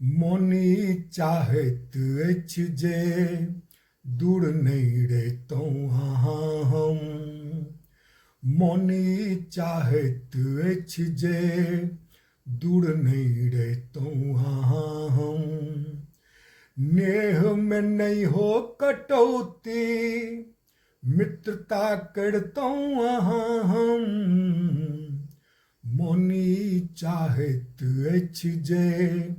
मोनी चाहत अछि जे दूर नहीं रहतौं अहाँ हम। मोनी चाहत अछि जे दूर नहीं रहतौं अहाँ हम। नेह में नहीं हो कटौती, मित्रता करतौं अहाँ हम। मोनी चाहत अछि जे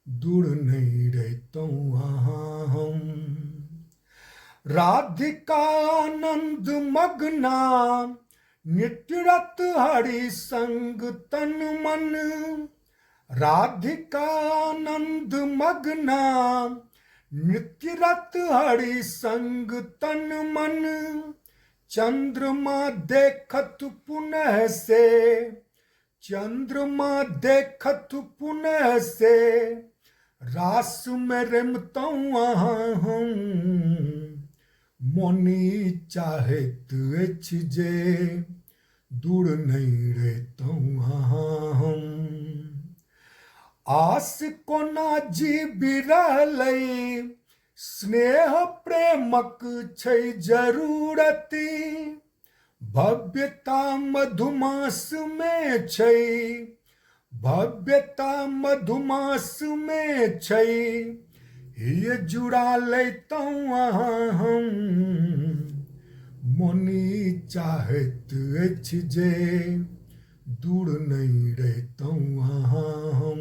दूर नहीं रहतौं अहाँ हम। राधिका आनंद मग्ना, नित्य रत हरि संग तन मन। राधिका आनंद मग्ना, नित्य रत हरि संग तन मन। चंद्रमा देखत पुनः से, चंद्रमा देखत पुनः से, रास में रमतौं अहाँ हम। मोनी चाहत अछि जे दूर नहीं रहतौं अहाँ हम। आस कोना जीबि रहलै, स्नेह प्रेमक छै जरूरति। भव्यता मधुमास में छै, भव्यता मधुमास में छै। हिय जुड़ा लैतौं अहाँ हम। मोनी चाहत अछि जे दूर नहीं रहतौं अहाँ हम।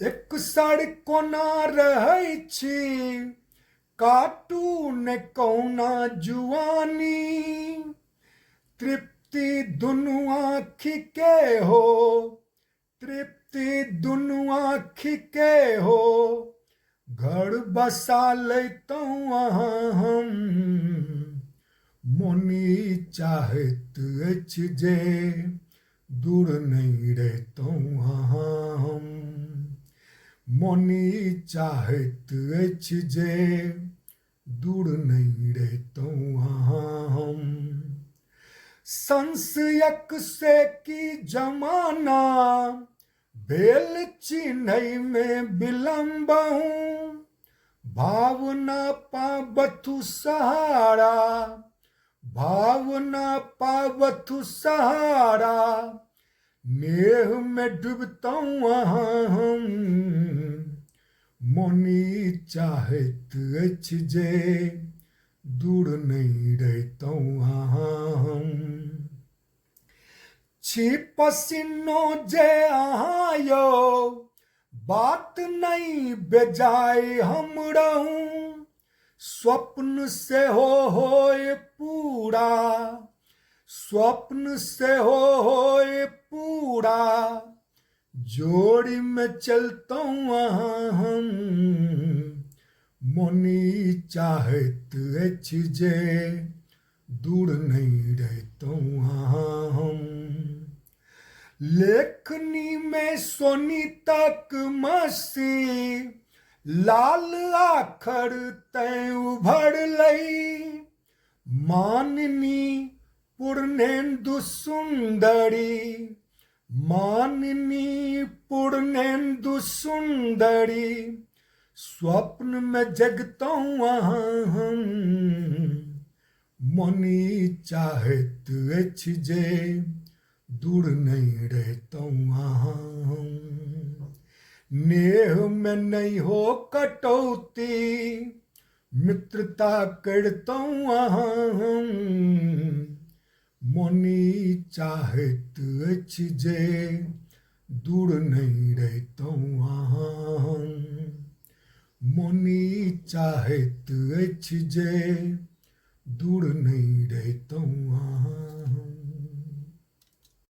एक सड़ कोना रहै छी, काटू ने कौना जुआनी। तृप्ति दुनू आँखि के हो, तृप्ति दुनू आँखि के हो। घर बसा लैतौं अहाँ हम। मोनी चाहत अछि जे दूर नहीं रहतौं अहाँ हम। मोनी चाहत अछि जे दूर नहीं रहतौं अहाँ हम। संशयक से की जमाना, भेल चिन्है में विलम्बहूँ। भावना पावथु सहारा, भावना पावथु सहारा। नेह में डूबतौं अहाँ हम। मोनी चाहत अछि जे दूर नहीं रहतौं अहाँ हम। छी पसीनो जे अहाँ यौ, बात नहीं बेजाय हम रहूं। स्वप्न से होय पूरा, स्वप्न से होय पूरा। जोड़ी में चलतौं अहाँ हम। मोनी चाहत अछि जे दूर नहीं रहतौं अहाँ हम। लेखनी में सोनी तक मसी, लाल आखर तैं उभरलै। माननी पूर्णेन्दु सुंदरी, माननी पूर्णेन्दु सुंदरी। स्वप्न में जगतौं अहाँ हम। मोनी चाहत अछि जे दूर नहीं रहतौं अहाँ हम। नेह में नहीं हो कटौती, मित्रता करतौं अहाँ हम। मोनी चाहत अछि जे दूर नहीं रहतौं अहाँ हम। मोनी चाहत अछि जे दूर नहीं रहतौं अहाँ हम।